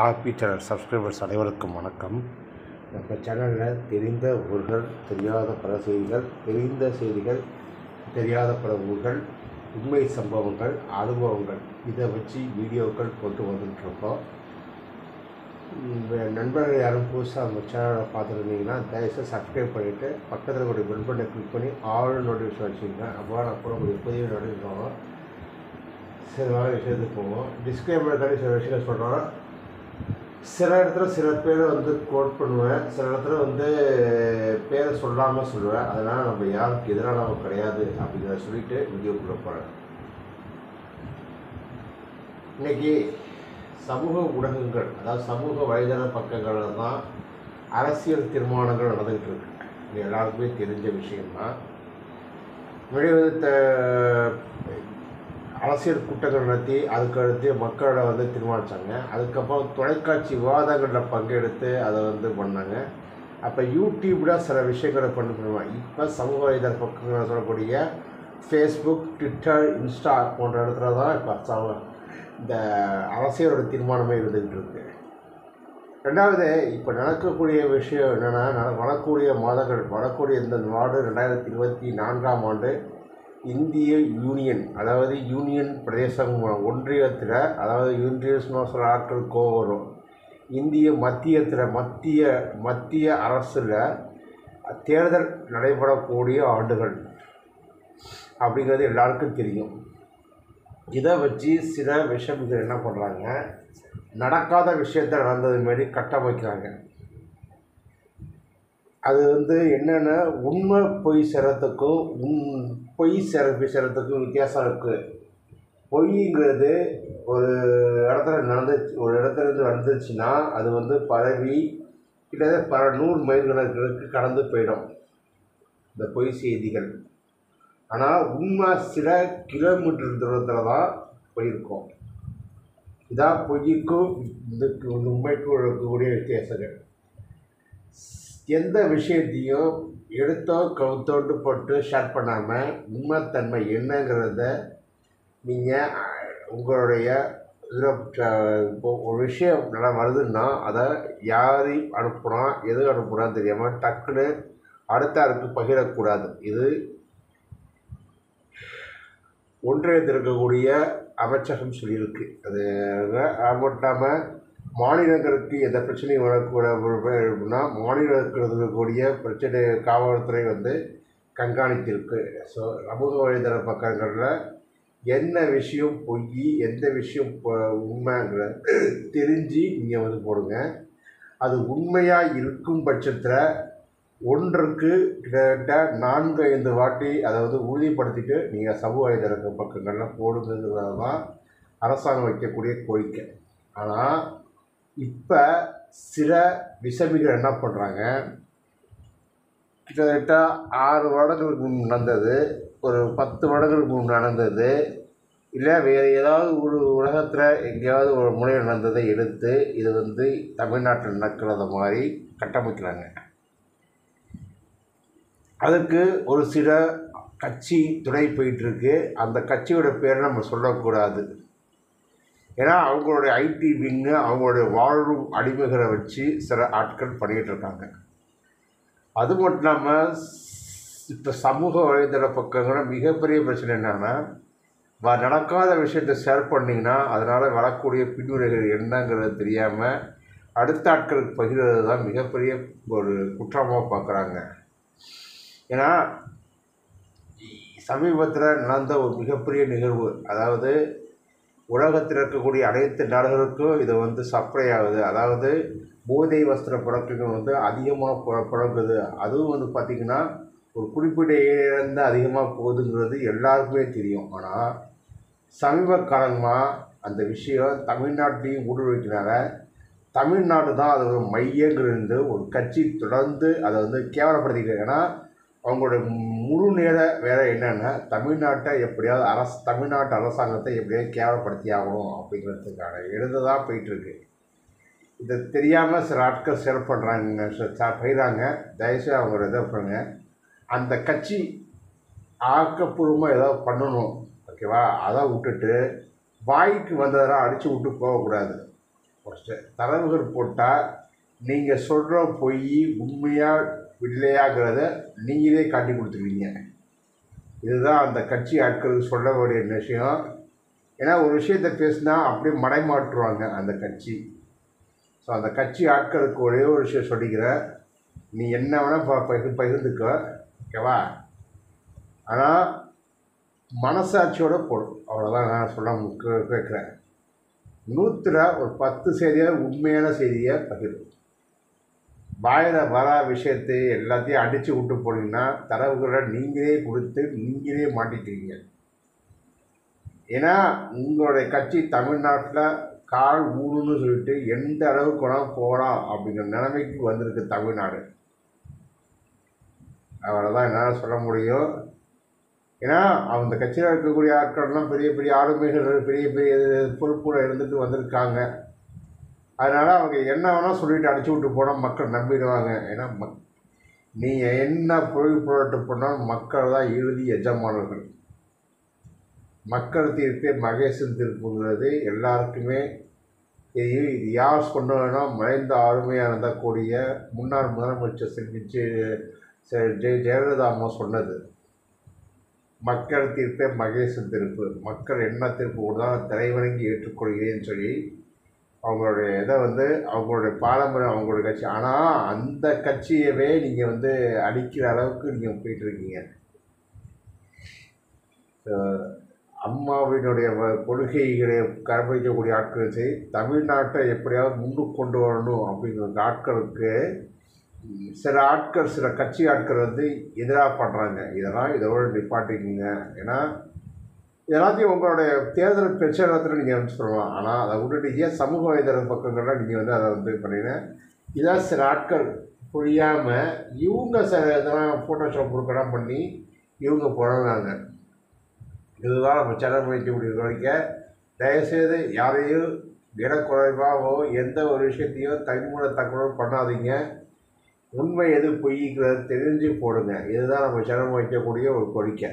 RB channel subscribers அனைவருக்கும் வணக்கம். நம்ம சேனலில் தெரிந்த ஊர்கள், தெரியாத பல செய்திகள், தெரிந்த செய்திகள், தெரியாத பல ஊர்கள், உண்மை சம்பவங்கள், அனுபவங்கள், இதை வச்சு வீடியோக்கள் போட்டு வந்துட்டுருக்கோம். நண்பர்கள் யாரும் புதுசாக நம்ம சேனலை பார்த்துருந்தீங்கன்னா தயவுசெய்து சப்ஸ்கிரைப் பண்ணிவிட்டு பக்கத்தில் ஒரு பெல் பட்டனை கிளிக் பண்ணி ஆல் நோட்டிஃபிகேஷன் வச்சுக்கோங்க. அப்போ நான் போடக்கூடிய புதிய நோட்டிஃபிகேஷன் சில வேலை விஷயத்துக்கு போவோம். டிஸ்கிளைமர் தாண்டி சில விஷயங்கள் சொல்கிறோம். சில இடத்துல சில பேரை கோட் பண்ணுவேன், சில இடத்துல பேரை சொல்லாமல் சொல்லுவேன். அதனால் நம்ம யாருக்கு எதிராக நம்ம கிடையாது அப்படிங்கிறத சொல்லிவிட்டு வீடியோக்குள்ளே போகிறேன். இன்றைக்கி சமூக ஊடகங்கள், அதாவது சமூக வலைதள பக்கங்களில் தான் அரசியல் தீர்மானங்கள் நடந்துக்கிட்டு இருக்கு. இது எல்லாருக்குமே தெரிஞ்ச விஷயம்தான். அரசியல் கூட்டங்கள் நடத்தி அதுக்கடுத்து மக்களோட தீர்மானித்தாங்க. அதுக்கப்புறம் தொலைக்காட்சி விவாதங்களில் பங்கெடுத்து அதை பண்ணாங்க. அப்போ யூடியூப்பில் சில விஷயங்களை பண்ணுவாங்க. இப்போ சமூக வலைதள பக்கங்களை சொல்லக்கூடிய ஃபேஸ்புக், ட்விட்டர், இன்ஸ்டா போன்ற இடத்துல தான் இப்போ இந்த அரசியலோட தீர்மானமே இருந்துக்கிட்டு இருக்கு. ரெண்டாவது, இப்போ நடக்கக்கூடிய விஷயம் என்னென்னா, வரக்கூடிய மாதங்கள், வரக்கூடிய இந்த ஆண்டு 2024ஆம் ஆண்டு இந்திய யூனியன், அதாவது யூனியன் பிரதேசம் ஒன்றியத்தில், அதாவது யூனியன்ஸ்னு சில ஆட்கள் கோவம் வரும். இந்திய மத்திய அரசில் தேர்தல் நடைபெறக்கூடிய ஆண்டுகள் அப்படிங்கிறது எல்லாருக்கும் தெரியும். இதை வச்சு சில விஷயங்கள் என்ன பண்ணுறாங்க, நடக்காத விஷயத்தை நடந்தது மாரி கட்டமைக்கிறாங்க. அது என்னென்னா, உண்மை பொய் சேரத்துக்கும் பொய் சேரத்துக்கும் வித்தியாசம் இருக்குது. பொய்ங்கிறது ஒரு இடத்துலேருந்து வந்துச்சுன்னா அது பரவி கிட்டத்தட்ட பல 100 மைல்களுக்கு கடந்து போயிடும் இந்த பொய் செய்திகள். ஆனால் உண்மை சில கிலோமீட்டர் தூரத்தில் தான் போயிருக்கோம். இதான் பொய்க்கும் உண்மைக்கும் இருக்கக்கூடிய வித்தியாசங்கள். எந்த விஷயத்தையும் எடுத்தோ கவுத்தோட்டு போட்டு ஷேர் பண்ணாமல் உண்மைத்தன்மை என்னங்கிறத நீங்கள் உங்களுடைய இப்போ ஒரு விஷயம் நல்லா வருதுன்னா அதை யார் அனுப்புனா எது அனுப்புனான்னு தெரியாமல் டக்குன்னு அடுத்தாருக்கு பகிரக்கூடாது. இது ஒன்றியத்தில் இருக்கக்கூடிய அமைச்சகம் சொல்லியிருக்கு. அது மட்டும் மாநிலங்களுக்கு எந்த பிரச்சனையும் வரக்கூடாதுன்னா மாநிலத்தில் இருக்கக்கூடிய பிரச்சனை காவல்துறை கண்காணித்திருக்கு. ஸோ சமூக வலைதள பக்கங்களில் என்ன விஷயம் பொய், எந்த விஷயம் உண்மைங்கிற தெரிஞ்சு நீங்கள் போடுங்க. அது உண்மையாக இருக்கும் பட்சத்தில் ஒன்றுக்கு கிட்டத்தட்ட 4-5 வாட்டி அதை உறுதிப்படுத்திட்டு நீங்கள் சமூக வலைதள பக்கங்களில் போடுங்கிறது தான் அரசாங்கம் வைக்கக்கூடிய கோரிக்கை. ஆனால் இப்போ சில விசமிகள் என்ன பண்ணுறாங்க, கிட்டத்தட்ட 6 வருடங்களுக்கு முன் நடந்தது, ஒரு 10 வருடங்களுக்கு முன் நடந்தது, இல்லை வேறு ஏதாவது ஒரு உலகத்தில் எங்கேயாவது ஒரு முறையில் நடந்ததை எடுத்து இது தமிழ்நாட்டில் நடக்கிறத மாதிரி கட்டமைக்கிறாங்க. அதுக்கு ஒரு சில கட்சி துணை போயிட்டுருக்கு. அந்த கட்சியோட பேரை நம்ம சொல்லக்கூடாது. ஏன்னா அவங்களுடைய ஐடி விங்கு, அவங்களுடைய வாழும் அடிமைகளை வச்சு சில ஆட்கள் பண்ணிகிட்ருக்காங்க. அது மட்டும் இல்லாமல் இப்போ சமூக வலைதள பக்கங்களில் மிகப்பெரிய பிரச்சனை என்னென்னா, நடக்காத விஷயத்தை ஷேர் பண்ணிங்கன்னா அதனால் வரக்கூடிய பின்விளைகள் என்னங்கிறது தெரியாமல் அடுத்த ஆட்களுக்கு பகிர்வது தான் மிகப்பெரிய ஒரு குற்றமாக பார்க்குறாங்க. ஏன்னா சமீபத்தில் நடந்த ஒரு மிகப்பெரிய நிகழ்வு, அதாவது உலகத்தில் இருக்கக்கூடிய அனைத்து நாடுகளுக்கும் இது சப்ளை ஆகுது. அதாவது போதை வஸ்திர புழக்கங்கள் அதிகமாக புழங்குது. அதுவும் பார்த்திங்கன்னா ஒரு குறிப்பிட்ட ஏரியாவிலேருந்து அதிகமாக போகுதுங்கிறது எல்லாருக்குமே தெரியும். ஆனால் சமீப காலமாக அந்த விஷயம் தமிழ்நாட்டையும் ஊடுருவினால தமிழ்நாடு தான் அது ஒரு மையங்கிறது ஒரு கட்சி தொடர்ந்து அதை கேவலப்படுத்திக்கிறது. ஏன்னா அவங்களோட முழு நேர வேலை என்னென்னா தமிழ்நாட்டை எப்படியாவது தமிழ்நாட்டு அரசாங்கத்தை எப்படியாவது கேவலப்படுத்தி ஆகணும் அப்படிங்கிறதுக்கான எழுதுதான் போயிட்டுருக்கு. இதை தெரியாமல் சில ஆட்கள் ஷேர் பண்ணுறாங்க, பயிராங்க. தயவுசெய்து அவங்களோட இதை பண்ணுங்க. அந்த கட்சி ஆக்கப்பூர்வமாக ஏதாவது பண்ணணும், ஓகேவா? அதை விட்டுட்டு வாய்க்கு வந்ததெல்லாம் அடித்து விட்டு போகக்கூடாது. ஃபஸ்ட்டு தரவுகள் போட்டால் நீங்கள் சொல்கிற பொய் உண்மையாக இல்லையாங்கிறத நீங்களே காட்டி கொடுத்துருவீங்க. இதுதான் அந்த கட்சி ஆட்களுக்கு சொல்ல வேண்டிய விஷயம். ஏன்னா ஒரு விஷயத்தை பேசினா அப்படியே மடைமாற்றுவாங்க அந்த கட்சி. ஸோ அந்த கட்சி ஆட்களுக்கு ஒரே ஒரு விஷயம் சொல்லிக்கிறேன், நீ என்ன வேணால் பகிர்ந்துக்க, ஓகேவா? ஆனால் மனசாட்சியோடு போடும், அவ்வளோதான் நான் சொல்ல கேட்குறேன். 100ல் ஒரு 10 செய்தியாக உண்மையான செய்தியை பகிரும். வாயில் வர விஷயத்தை எல்லாத்தையும் அடித்து விட்டு போனீங்கன்னா தரவுகளை நீங்களே கொடுத்து நீங்களே மாட்டிக்கிறீங்க. ஏன்னா உங்களுடைய கட்சி தமிழ்நாட்டில் கால் ஊனுன்னு சொல்லிட்டு எந்த அளவுக்கு வேணால் போகலாம் அப்படிங்கிற நிலைமைக்கு வந்திருக்கு தமிழ்நாடு. அவ்வளோதான் என்னால் சொல்ல முடியும். ஏன்னா அந்த கட்சியில் இருக்கக்கூடிய ஆட்கள்லாம் பெரிய பெரிய ஆளுமைகள், பெரிய பெரிய பொறுப்புல இருந்துட்டு வந்திருக்காங்க. அதனால் அவங்க என்ன வேணால் சொல்லிட்டு அடிச்சு விட்டு போனால் மக்கள் நம்பிடுவாங்க. ஏன்னா நீங்கள் என்ன பொருட்டு பண்ணாலும் மக்கள் தான் இறுதி எஜமானர்கள். மக்கள் தீர்ப்பே மகேசன் தீர்ப்புங்கிறது எல்லாருக்குமே தெரியும். இது யார் சொன்னதுன்னா மறைந்த ஆளுமையாக இருந்தக்கூடிய முன்னாள் முதலமைச்சர் ஜெயலலிதா அம்மா சொன்னது. மக்கள் தீர்ப்பே மகேசன் தீர்ப்பு, மக்கள் என்ன தீர்ப்பு கொடுத்தாலும் தலைவணங்கி ஏற்றுக்கொள்கிறேன்னு சொல்லி அவங்களுடைய இதை அவங்களுடைய பாரம்பரியம், அவங்களுடைய கட்சி. ஆனால் அந்த கட்சியவே நீங்கள் அடிக்கிற அளவுக்கு நீங்கள் போயிட்டுருக்கீங்க. அம்மாவினுடைய கொள்கைகளை கடைபிடிக்கக்கூடிய ஆட்கள் சரி, தமிழ்நாட்டை எப்படியாவது முன்னுக்கு கொண்டு வரணும் அப்படிங்கிற ஆட்களுக்கு சில ஆட்கள், சில கட்சி ஆட்கள் எதிராக பண்ணுறாங்க. இதோடு நிப்பாட்டிக்கிங்க. ஏன்னா எல்லாத்தையும் உங்களுடைய தேர்தல் பிரச்சாரத்தில் நீங்கள் சொல்லலாம். ஆனால் அதை விட்டுட்டு ஏன் சமூக வலைதள பக்கங்கள்லாம் நீங்கள் அதை பண்ணீங்க. இதான் சில ஆட்கள் புரியாமல் இவங்க சில இதெல்லாம் ஃபோட்டோஷாப் கொடுக்கலாம் பண்ணி இவங்க போகிறாங்க. இதுதான் நம்ம சேனல் வைக்கக்கூடிய வரைக்க தயவுசெய்து யாரையும் இடக்குறைவாகவோ எந்த ஒரு விஷயத்தையும் தனிமூல தகவல் பண்ணாதீங்க. உண்மை எது பொய்ங்கிறது தெரிஞ்சு போடுங்க. இதுதான் நம்ம சேனல் வைக்கக்கூடிய ஒரு கோரிக்கை.